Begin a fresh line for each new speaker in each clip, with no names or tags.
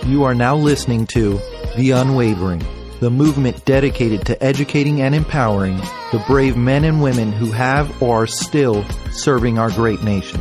You are now listening to The Unwavering, the movement dedicated to educating and empowering the brave men and women who have or are still serving our great nation.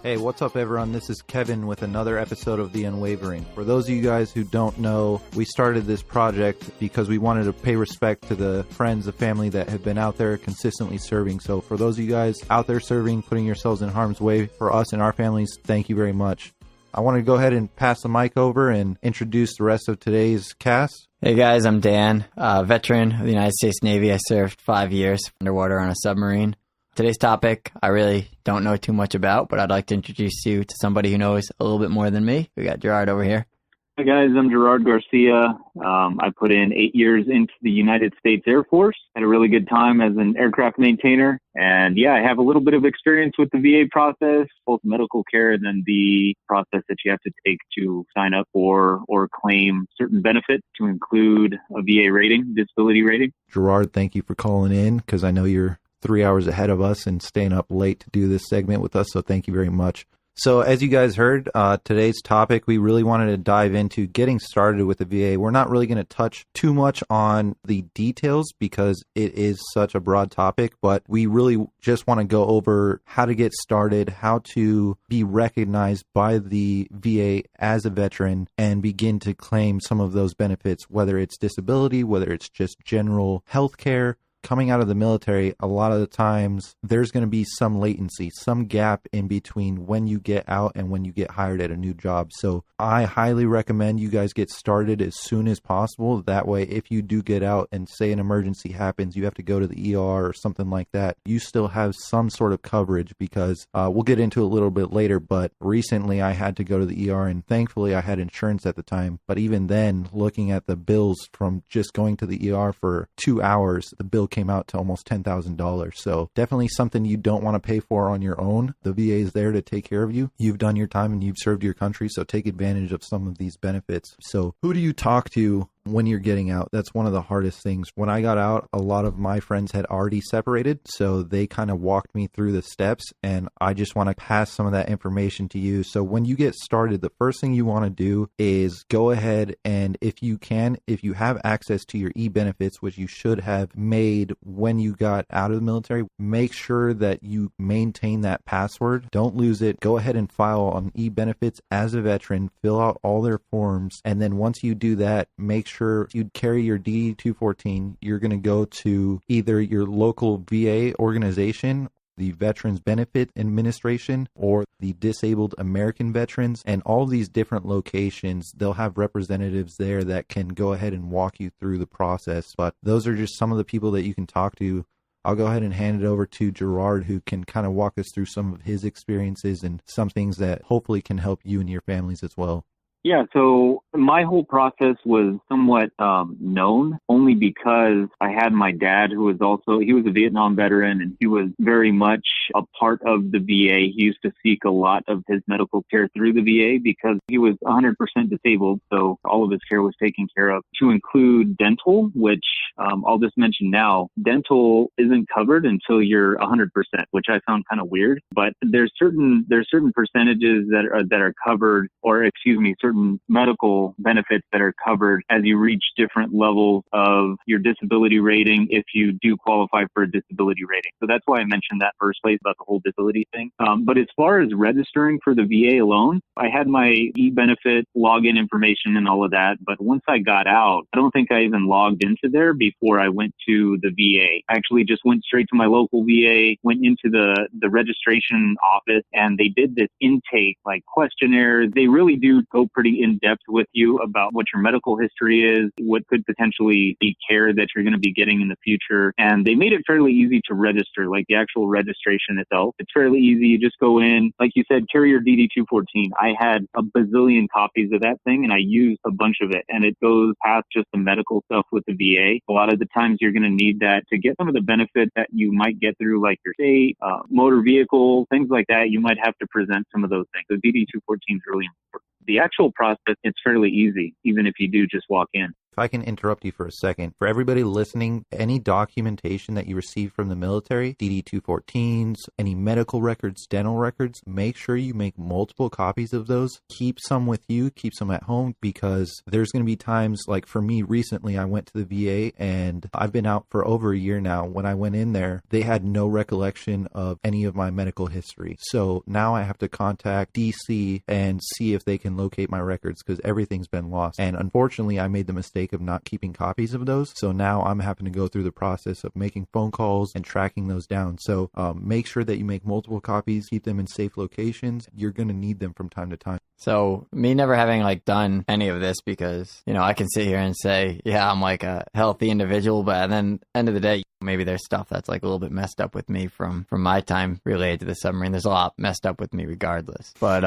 Hey, what's up everyone? This is Kevin with another episode of The Unwavering. For those of you guys who don't know, we started this project because we wanted to pay respect to the friends, the family that have been out there consistently serving. So for those of you guys out there serving, putting yourselves in harm's way, for us and our families, thank you very much. I want to go ahead and pass the mic over and introduce the rest of today's cast.
Hey guys, I'm Dan, veteran of the United States Navy. I served 5 years underwater on a submarine. Today's topic, I really don't know too much about, but I'd like to introduce you to somebody who knows a little bit more than me. We got Gerard over here.
Hi guys, I'm Gerard Garcia. I put in 8 years into the United States Air Force. Had a really good time as an aircraft maintainer. And yeah, I have a little bit of experience with the VA process, both medical care and then the process that you have to take to sign up for or claim certain benefits, to include a VA rating, disability rating.
Gerard, thank you for calling in because I know you're 3 hours ahead of us and staying up late to do this segment with us. So thank you very much. So as you guys heard, today's topic, we really wanted to dive into getting started with the VA. We're not really going to touch too much on the details because it is such a broad topic, but we really just want to go over how to get started, how to be recognized by the VA as a veteran and begin to claim some of those benefits, whether it's disability, whether it's just general health care. Coming out of the military, a lot of the times there's going to be some latency, some gap in between when you get out and when you get hired at a new job. So I highly recommend you guys get started as soon as possible. That way, if you do get out and say an emergency happens, you have to go to the ER or something like that, you still have some sort of coverage because we'll get into it a little bit later. But recently I had to go to the ER and thankfully I had insurance at the time. But even then, looking at the bills from just going to the ER for 2 hours, the bill came out to almost $10,000. So definitely something you don't want to pay for on your own. The VA is there to take care of you. You've done your time and you've served your country, so take advantage of some of these benefits. So who do you talk to when you're getting out? That's one of the hardest things. When I got out, a lot of my friends had already separated, so they kind of walked me through the steps, and I just want to pass some of that information to you. So when you get started, the first thing you want to do is go ahead and if you have access to your e-benefits, which you should have made when you got out of the military, make sure that you maintain that password. Don't lose it. Go ahead and file on e-benefits as a veteran, fill out all their forms, and then once you do that, make sure you carry your DD-214. You're going to go to either your local VA organization, the Veterans Benefit Administration, or the Disabled American Veterans, and all these different locations. They'll have representatives there that can go ahead and walk you through the process. But those are just some of the people that you can talk to. I'll go ahead and hand it over to Gerard, who can kind of walk us through some of his experiences and some things that hopefully can help you and your families as well.
Yeah, so my whole process was somewhat known only because I had my dad he was a Vietnam veteran, and he was very much a part of the VA. He used to seek a lot of his medical care through the VA because he was 100% disabled, so all of his care was taken care of, to include dental, which I'll just mention now. Dental isn't covered until you're 100%, which I found kind of weird, but there's certain percentages that are covered, or certain medical benefits that are covered as you reach different levels of your disability rating if you do qualify for a disability rating. So that's why I mentioned that first place about the whole disability thing. But as far as registering for the VA alone, I had my e-benefit login information and all of that. But once I got out, I don't think I even logged into there before I went to the VA. I actually just went straight to my local VA, went into the registration office, and they did this intake questionnaire. They really do go pretty in depth with you about what your medical history is, what could potentially be care that you're going to be getting in the future. And they made it fairly easy to register, like the actual registration itself. It's fairly easy. You just go in, like you said, carry your DD-214. I had a bazillion copies of that thing and I used a bunch of it. And it goes past just the medical stuff with the VA. A lot of the times you're going to need that to get some of the benefits that you might get through like your state, motor vehicle, things like that. You might have to present some of those things. So DD-214 is really important. The actual process, it's fairly easy, even if you do just walk in.
If I can interrupt you for a second, for everybody listening, any documentation that you receive from the military, DD-214s, any medical records, dental records, make sure you make multiple copies of those. Keep some with you, keep some at home, because there's going to be times, like for me recently, I went to the VA and I've been out for over a year now. When I went in there, they had no recollection of any of my medical history. So now I have to contact DC and see if they can locate my records, because everything's been lost. And unfortunately, I made the mistake of not keeping copies of those. So now I'm having to go through the process of making phone calls and tracking those down. So make sure that you make multiple copies, keep them in safe locations. You're going to need them from time to time.
So me never having like done any of this, because, you know, I can sit here and say, yeah, I'm like a healthy individual, but then end of the day, maybe there's stuff that's like a little bit messed up with me from my time related to the submarine. There's a lot messed up with me regardless. But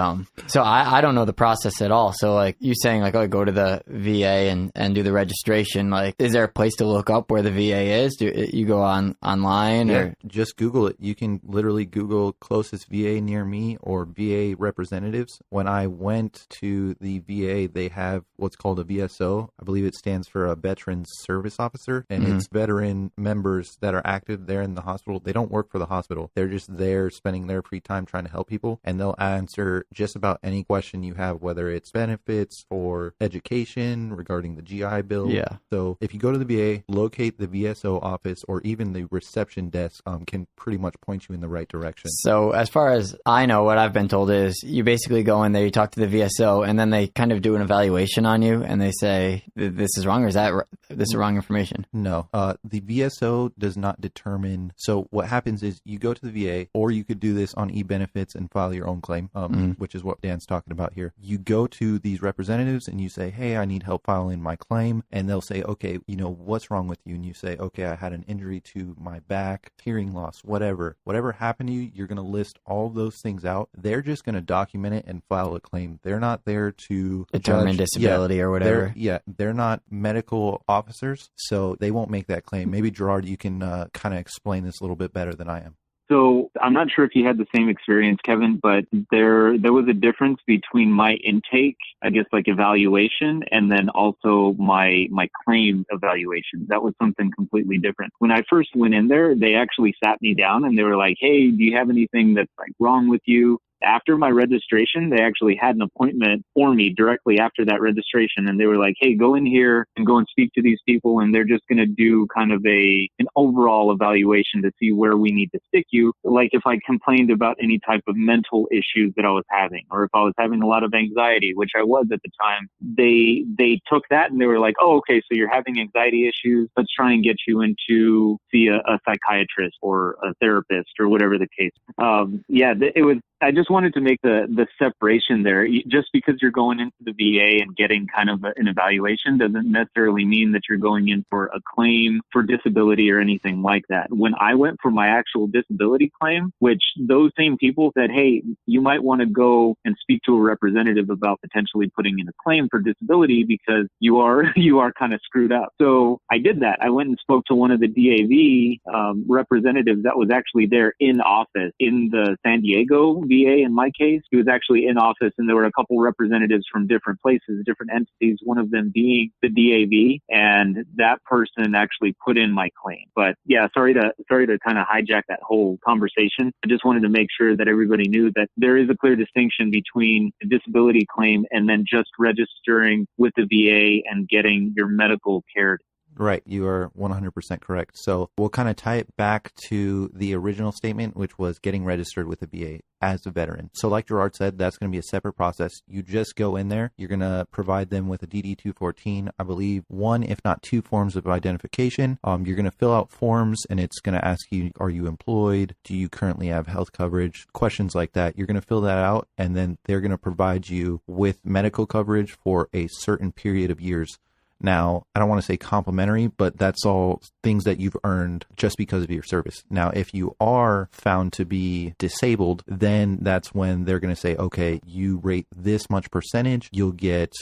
so I don't know the process at all. So like you saying like, oh, go to the VA and do the registration. Like, is there a place to look up where the VA is? Do you go online?
Yeah,
or
just Google it. You can literally Google closest VA near me or VA representatives. When I went to the VA, they have what's called a VSO. I believe it stands for a Veterans Service Officer, and it's veteran members that are active there in the hospital. They don't work for the hospital. They're just there spending their free time trying to help people, and they'll answer just about any question you have, whether it's benefits or education regarding the GI Bill.
Yeah.
So if you go to the VA, locate the VSO office, or even the reception desk can pretty much point you in the right direction.
So as far as I know, what I've been told is you basically go in there, you talk to the VSO, and then they kind of do an evaluation on you, and they say, this is wrong, or is that this is wrong information?
No. The VSO does not determine. So what happens is you go to the VA, or you could do this on e-benefits and file your own claim, which is what Dan's talking about here. You go to these representatives and you say, hey, I need help filing my claim. And they'll say, okay, you know, what's wrong with you? And you say, okay, I had an injury to my back, hearing loss, whatever happened to you. You're going to list all those things out. They're just going to document it and file a claim. They're not there to
determine
judge.
disability or whatever.
They're not medical officers, so they won't make that claim. Maybe Gerard, you can kind of explain this a little bit better than I am.
So I'm not sure if you had the same experience, Kevin, but there was a difference between my intake, I guess, like evaluation, and then also my claim evaluation. That was something completely different. When I first went in there, they actually sat me down and they were like, hey, do you have anything that's like wrong with you? After my registration, they actually had an appointment for me directly after that registration. And they were like, hey, go in here and go and speak to these people. And they're just going to do kind of an overall evaluation to see where we need to stick you. Like if I complained about any type of mental issues that I was having, or if I was having a lot of anxiety, which I was at the time, they took that and they were like, oh, okay, so you're having anxiety issues. Let's try and get you into see a psychiatrist or a therapist or whatever the case. It was. I just wanted to make the separation there. Just because you're going into the VA and getting kind of an evaluation doesn't necessarily mean that you're going in for a claim for disability or anything like that. When I went for my actual disability claim, which those same people said, hey, you might want to go and speak to a representative about potentially putting in a claim for disability because you are kind of screwed up. So I did that. I went and spoke to one of the DAV representatives that was actually there in office in the San Diego VA. In my case, he was actually in office, and there were a couple representatives from different places, different entities, one of them being the DAV, and that person actually put in my claim. But yeah, sorry to kind of hijack that whole conversation. I just wanted to make sure that everybody knew that there is a clear distinction between a disability claim and then just registering with the VA and getting your medical care.
Right. You are 100% correct. So we'll kind of tie it back to the original statement, which was getting registered with the VA as a veteran. So like Gerard said, that's going to be a separate process. You just go in there. You're going to provide them with a DD-214, I believe, one, if not two forms of identification. You're going to fill out forms, and it's going to ask you, are you employed? Do you currently have health coverage? Questions like that. You're going to fill that out, and then they're going to provide you with medical coverage for a certain period of years. Now, I don't want to say complimentary, but that's all things that you've earned just because of your service. Now, if you are found to be disabled, then that's when they're going to say, okay, you rate this much percentage, you'll get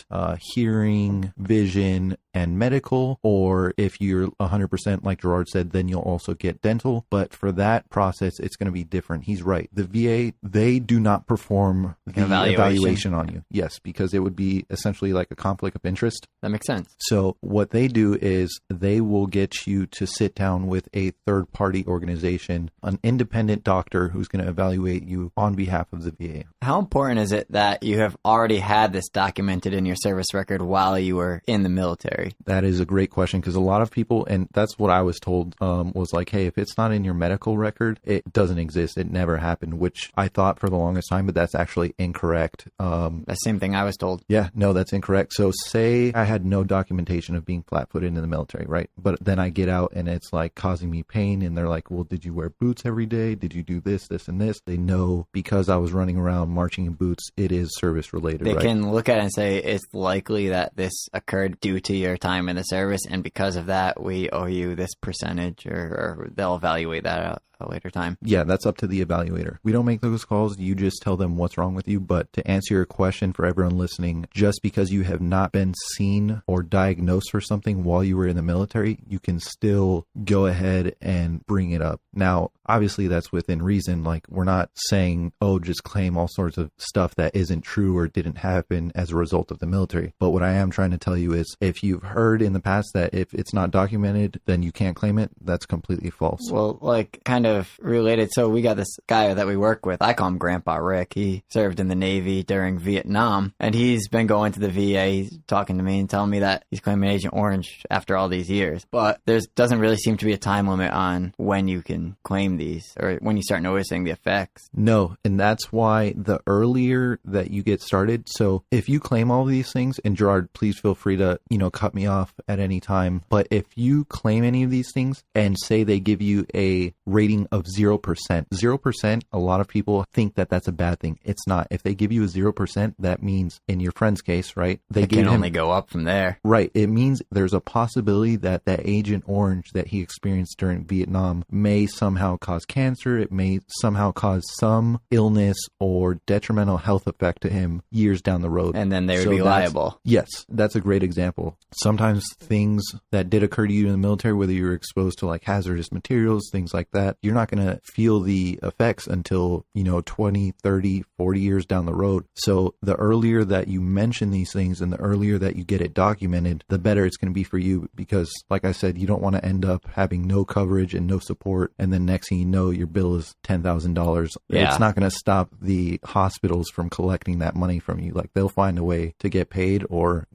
hearing, vision, and medical. Or if you're 100%, like Gerard said, then you'll also get dental. But for that process, it's going to be different. He's right. The VA, they do not perform the evaluation on you. Yes, because it would be essentially like a conflict of interest.
That makes sense.
So what they do is they will get you to sit down with a third-party organization, an independent doctor who's going to evaluate you on behalf of the VA.
How important is it that you have already had this documented in your service record while you were in the military?
That is a great question, because a lot of people, and that's what I was told, was like, hey, if it's not in your medical record, it doesn't exist. It never happened, which I thought for the longest time, but that's actually incorrect.
The same thing I was told.
Yeah, no, that's incorrect. So say I had no documentation of being flat-footed in the military, right? But then I get out and it's like causing me pain, and they're like, well, did you wear boots every day? Did you do this, this, and this? They know because I was running around marching in boots, it is service-related,
They
right?
can look at it and say it's likely that this occurred due to your time in the service, and because of that, we owe you this percentage, or they'll evaluate that at a later time.
Yeah, that's up to the evaluator. We don't make those calls. You just tell them what's wrong with you. But to answer your question for everyone listening, just because you have not been seen or diagnosed for something while you were in the military, you can still go ahead and bring it up. Now, obviously that's within reason. Like, we're not saying, oh, just claim all sorts of stuff that isn't true or didn't happen as a result of the military. But what I am trying to tell you is, if you've heard in the past that if it's not documented, then you can't claim it, that's completely false.
Well, like, kind of related. So we got this guy that we work with. I call him Grandpa Rick. He served in the Navy during Vietnam, and he's been going to the VA, he's talking to me and telling me that he's claiming Agent Orange after all these years. But there doesn't really seem to be a time limit on when you can claim these, or when you start noticing the effects.
No, and that's why the earlier that you get started. So if you claim all of these things, and Gerard, please feel free to, cut me off at any time. But if you claim any of these things and say they give you a rating of 0%, 0%, a lot of people think that that's a bad thing. It's not. If they give you a 0%, that means, in your friend's case, right?
They can only go up from there.
Right. It means there's a possibility that that Agent Orange that he experienced during Vietnam may somehow cause cancer. It may somehow cause some illness or detrimental health effect to him years down the road.
And then they would be liable.
Yes, that's a great example. Sometimes things that did occur to you in the military, whether you were exposed to like hazardous materials, things like that, you're not going to feel the effects until, 20, 30, 40 years down the road. So the earlier that you mention these things and the earlier that you get it documented, the better it's going to be for you, because like I said, you don't want to end up having no coverage and no support, and then next thing you know, your bill is $10,000.
Yeah.
It's not going to stop the hospitals from collecting that money from you. Like, they'll find a way to get paid or,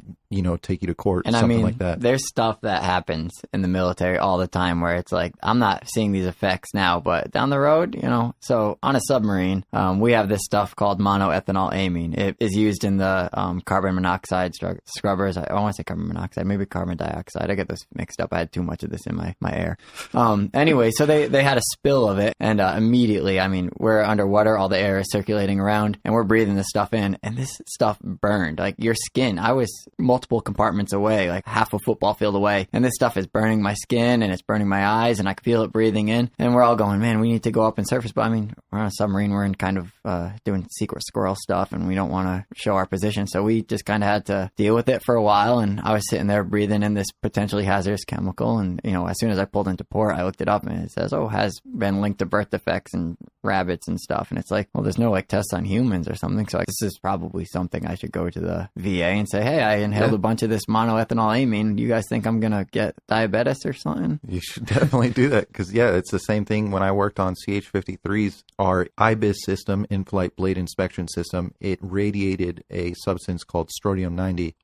take you to court,
and
something
I mean,
like that.
There's stuff that happens in the military all the time where it's like, I'm not seeing these effects now, but down the road, so on a submarine, we have this stuff called monoethanol amine. It is used in the carbon monoxide scrubbers. I want to say carbon monoxide, maybe carbon dioxide. I get those mixed up. I had too much of this in my air. Anyway, so they had a spill of it, and immediately, we're underwater, all the air is circulating around, and we're breathing this stuff in, and this stuff burned. Like, your skin, I was multiple compartments away, like half a football field away, and this stuff is burning my skin, and it's burning my eyes, and I can feel it breathing in, and we're all going, man, we need to go up and surface. But we're on a submarine, we're in kind of doing secret squirrel stuff, and we don't want to show our position, so we just kind of had to deal with it for a while. And I was sitting there breathing in this potentially hazardous chemical, and as soon as I pulled into port, I looked it up, and it says, has been linked to birth defects and rabbits and stuff. And it's like, well, there's no like tests on humans or something, so this is probably something I should go to the VA and say, hey, I inhaled a bunch of this monoethanol amine. You guys think I'm gonna get diabetes or something?
You should definitely do that, because it's the same thing when I worked on CH-53s. Our IBIS system, in-flight blade inspection system, it radiated a substance called strontium-90,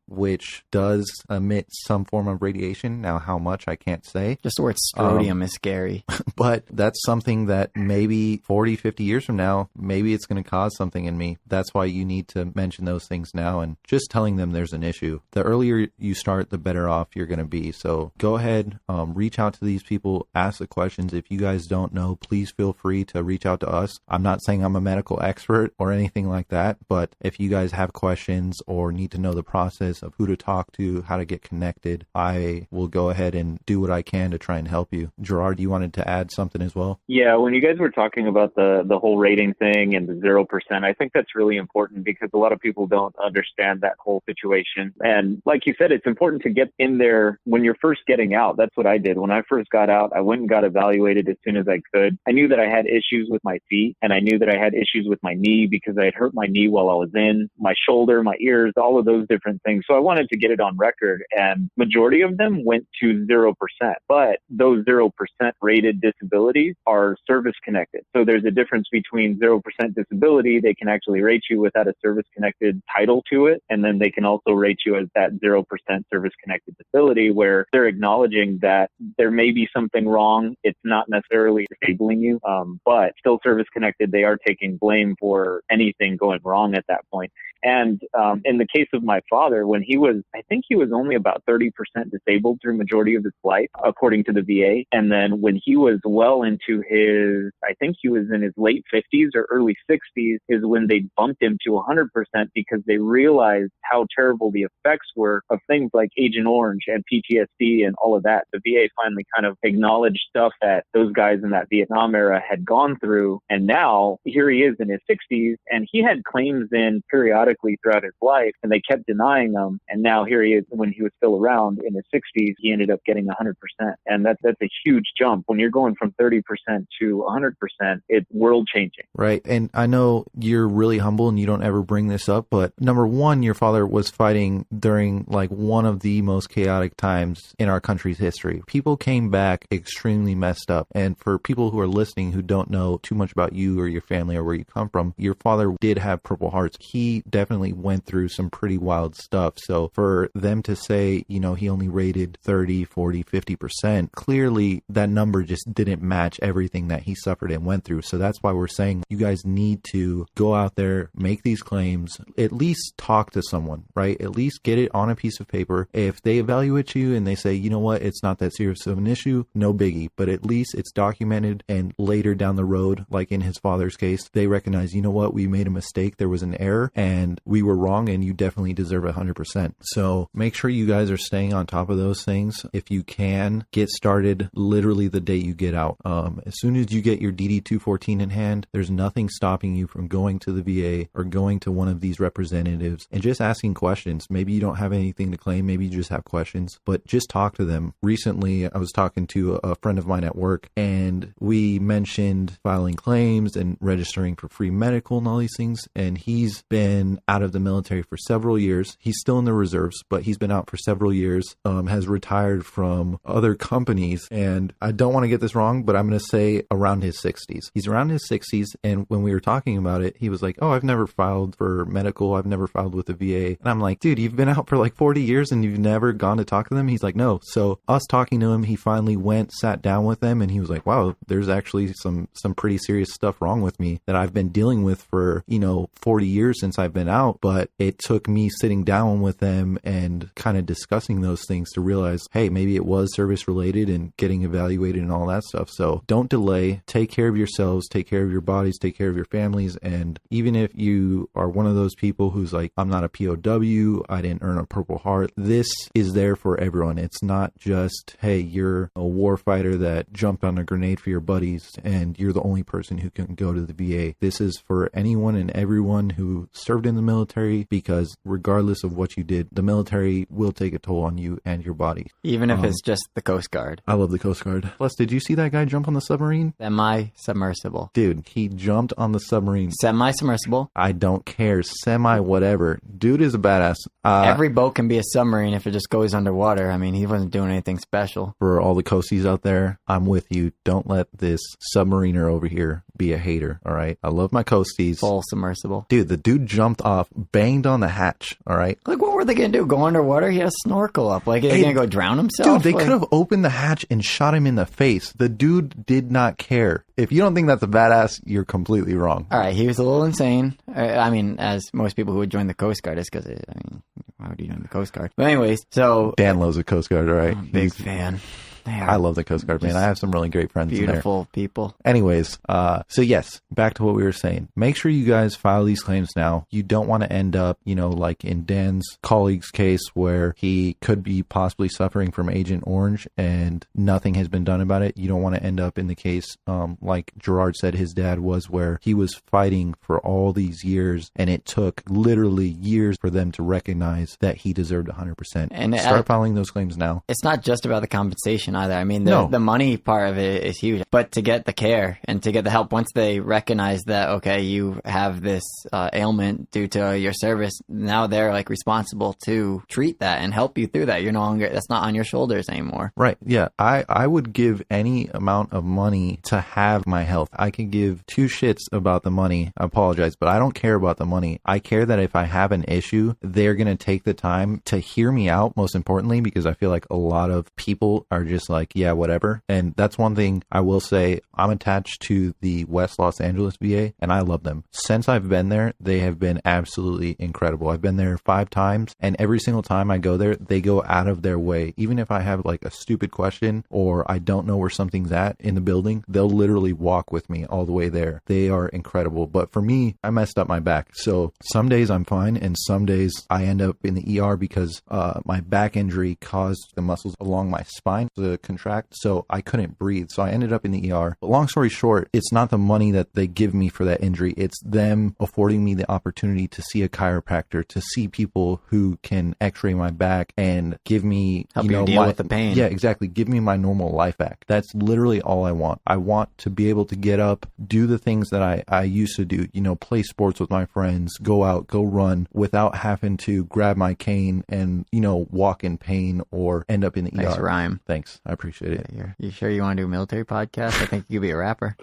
which does emit some form of radiation. Now, how much, I can't say.
Just the word strontium is scary.
But that's something that maybe 40, 50 years from now, maybe it's going to cause something in me. That's why you need to mention those things now, and just telling them there's an issue. The earlier you start, the better off you're going to be. So go ahead, reach out to these people, ask the questions. If you guys don't know, please feel free to reach out to us. I'm not saying I'm a medical expert or anything like that, but if you guys have questions or need to know the process of who to talk to, how to get connected, I will go ahead and do what I can to try and help you. Gerard, you wanted to add something as well?
Yeah, when you guys were talking talking about the whole rating thing and the 0%. I think that's really important because a lot of people don't understand that whole situation. And like you said, it's important to get in there when you're first getting out. That's what I did. When I first got out, I went and got evaluated as soon as I could. I knew that I had issues with my feet, and I knew that I had issues with my knee because I had hurt my knee while I was in, my shoulder, my ears, all of those different things. So I wanted to get it on record, and majority of them went to 0%. But those 0% rated disabilities are service connected. So there's a difference between 0% disability. They can actually rate you without a service connected title to it. And then they can also rate you as that 0% service connected disability, where they're acknowledging that there may be something wrong. It's not necessarily disabling you, but still service connected. They are taking blame for anything going wrong at that point. And in the case of my father, when he was, I think he was only about 30% disabled through majority of his life, according to the VA. And then when he was well into his, I think he was in his late 50s or early 60s, is when they bumped him to 100% because they realized how terrible the effects were of things like Agent Orange and PTSD and all of that. The VA finally kind of acknowledged stuff that those guys in that Vietnam era had gone through. And now here he is in his 60s, and he had claims in periodically throughout his life, and they kept denying them. And now here he is, when he was still around in his 60s, he ended up getting 100%. And that's a huge jump. When you're going from 30% to 100%, it's world changing.
Right. And I know you're really humble and you don't ever bring this up, but number one, your father was fighting during like one of the most chaotic times in our country's history. People came back extremely messed up. And for people who are listening who don't know too much about you or your family or where you come from, your father did have Purple Hearts. He definitely went through some pretty wild stuff. So for them to say, you know, he only rated 30, 40, 50%, clearly that number just didn't match everything that he suffered and went through. So that's why we're saying you guys need to go out there, make these claims, at least talk to someone, right? At least get it on a piece of paper. If they evaluate you and they say, you know what, it's not that serious of an issue, no biggie, but at least it's documented, and later down the road, like in his father's case, they recognize, you know what, we made a mistake, there was an error, and we were wrong, and you definitely deserve 100%. So make sure you guys are staying on top of those things. If you can, get started literally the day you get out. As soon as you get your DD-214 in hand, there's nothing stopping you from going to the VA or going to one of these representatives and just asking questions. Maybe you don't have anything to claim, maybe you just have questions, but just talk to them. Recently, I was talking to a friend of mine at work, and we mentioned filing claims and registering for free medical and all these things, and he's been out of the military for several years. He's still in the reserves, but he's been out for several years, has retired from other companies, and I don't want to get this wrong, but I'm going to say around his 60s. He's around his 60s, and when we were talking about it, he was like, oh, I've never filed for medical, I've never filed with the VA. And I'm like, dude, you've been out for like 40 years and you've never gone to talk to them? He's like, no. So us talking to him, he finally went, sat down with them, and he was like, wow, there's actually some pretty serious stuff wrong with me that I've been dealing with for, 40 years since I've been out. But it took me sitting down with them and kind of discussing those things to realize, hey, maybe it was service related and getting evaluated and all that stuff. So don't delay. Take care of yourselves, take care of your bodies, take care of your families. And even if you are one of those people who's like, I'm not a POW, I didn't earn a Purple Heart, this is there for everyone. It's not just, hey, you're a war fighter that jumped on a grenade for your buddies and you're the only person who can go to the VA. This is for anyone and everyone who served in the military, because regardless of what you did, the military will take a toll on you and your body.
Even if it's just the Coast Guard.
I love the Coast Guard. Plus, did you see that guy jump on the submarine?
Semi-submersible.
Dude, he jumped on the submarine.
Semi-submersible.
I don't care. Semi whatever. Dude is a badass.
Every boat can be a submarine if it just goes underwater. I mean, he wasn't doing anything special.
For all the coasties out there, I'm with you. Don't let this submariner over here be a hater, all right? I love my coasties.
Full submersible.
Dude, the dude jumped off, banged on the hatch, all right?
Like, what were they going to do? Go underwater? He has snorkel up. Like, are they going to go drown himself?
Dude, they could have opened the hatch and shot him in the face. The dude did not care. If you don't think that's a badass, you're completely wrong.
All right, he was a little insane. I mean, as most people who would join the Coast Guard is, because, why would you join the Coast Guard? But anyways, so...
Dan loves the Coast Guard, all right?
Big fan.
I love the Coast Guard, man. I have some really great friends in there.
Beautiful people.
Anyways, so yes, back to what we were saying. Make sure you guys file these claims now. You don't want to end up, like in Dan's colleague's case where he could be possibly suffering from Agent Orange and nothing has been done about it. You don't want to end up in the case, like Gerard said his dad was, where he was fighting for all these years and it took literally years for them to recognize that he deserved 100%. And start filing those claims now.
It's not just about the compensation either. I mean, the money part of it is huge, but to get the care and to get the help, once they recognize that, okay, you have this ailment due to your service, now they're like responsible to treat that and help you through that. You're no longer, that's not on your shoulders anymore.
Right. Yeah. I would give any amount of money to have my health. I can give two shits about the money. I apologize, but I don't care about the money. I care that if I have an issue, they're going to take the time to hear me out, most importantly, because I feel like a lot of people are just like, yeah, whatever. And that's one thing I will say. I'm attached to the West Los Angeles VA and I love them. Since I've been there, they have been absolutely incredible. I've been there 5 times and every single time I go there, they go out of their way. Even if I have like a stupid question or I don't know where something's at in the building, they'll literally walk with me all the way there. They are incredible. But for me, I messed up my back. So some days I'm fine and some days I end up in the ER because my back injury caused the muscles along my spine to contract. So I couldn't breathe. So I ended up in the ER. But long story short, it's not the money that they give me for that injury. It's them affording me the opportunity to see a chiropractor, to see people who can x-ray my back and give me,
help you deal with the pain.
Yeah, exactly. Give me my normal life back. That's literally all I want. I want to be able to get up, do the things that I used to do, play sports with my friends, go out, go run without having to grab my cane and, walk in pain or end up in the ER.
Nice rhyme.
Thanks. I appreciate it.
You sure you want to do a military podcast? I think you could be a rapper.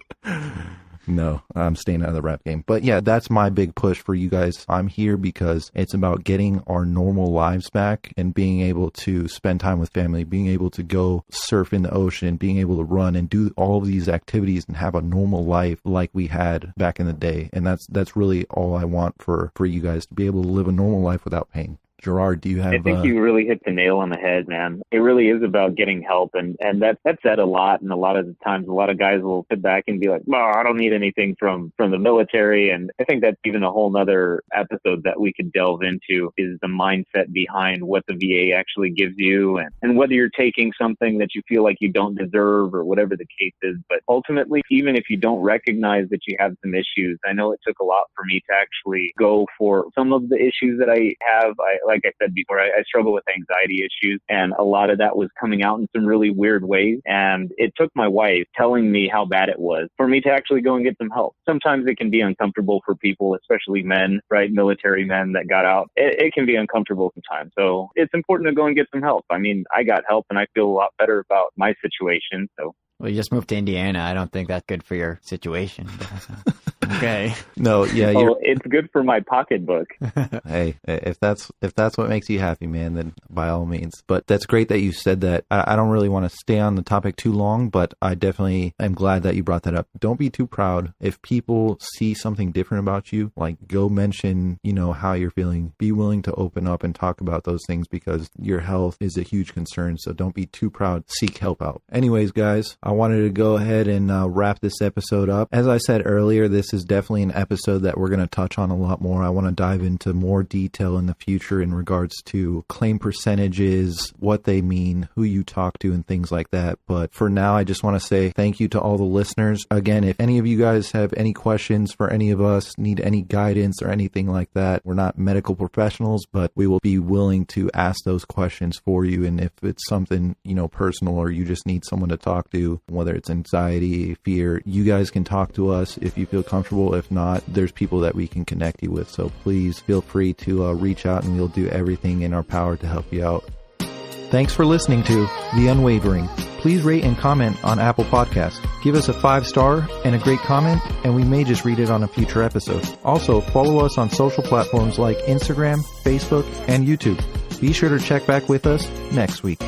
No, I'm staying out of the rap game. But yeah, that's my big push for you guys. I'm here because it's about getting our normal lives back and being able to spend time with family, being able to go surf in the ocean, being able to run and do all of these activities and have a normal life like we had back in the day. And that's really all I want for you guys, to be able to live a normal life without pain. Gerard, do you have...
I think you really hit the nail on the head, man. It really is about getting help. And that's said a lot. And a lot of the times, a lot of guys will sit back and be like, well, I don't need anything from the military. And I think that's even a whole nother episode that we could delve into, is the mindset behind what the VA actually gives you and whether you're taking something that you feel like you don't deserve or whatever the case is. But ultimately, even if you don't recognize that you have some issues, I know it took a lot for me to actually go for some of the issues that I have. Like I said before, I struggle with anxiety issues, and a lot of that was coming out in some really weird ways. And it took my wife telling me how bad it was for me to actually go and get some help. Sometimes it can be uncomfortable for people, especially men, right? Military men that got out. It can be uncomfortable sometimes. So it's important to go and get some help. I mean, I got help and I feel a lot better about my situation. So.
Well, you just moved to Indiana. I don't think that's good for your situation. Okay.
No, yeah.
It's good for my pocketbook.
Hey, if that's what makes you happy, man, then by all means. But that's great that you said that. I don't really want to stay on the topic too long, but I definitely am glad that you brought that up. Don't be too proud. If people see something different about you, like go mention, how you're feeling. Be willing to open up and talk about those things because your health is a huge concern. So don't be too proud. Seek help out. Anyways, guys, I wanted to go ahead and wrap this episode up. As I said earlier, this is definitely an episode that we're going to touch on a lot more. I want to dive into more detail in the future in regards to claim percentages, what they mean, who you talk to, and things like that. But for now, I just want to say thank you to all the listeners. Again, if any of you guys have any questions for any of us, need any guidance or anything like that, we're not medical professionals, but we will be willing to ask those questions for you. And if it's something, personal, or you just need someone to talk to, whether it's anxiety, fear, you guys can talk to us if you feel comfortable. If not, there's people that we can connect you with. So please feel free to reach out and we'll do everything in our power to help you out. Thanks for listening to The Unwavering. Please rate and comment on Apple Podcasts. Give us a 5-star and a great comment, and we may just read it on a future episode. Also, follow us on social platforms like Instagram, Facebook, and YouTube. Be sure to check back with us next week.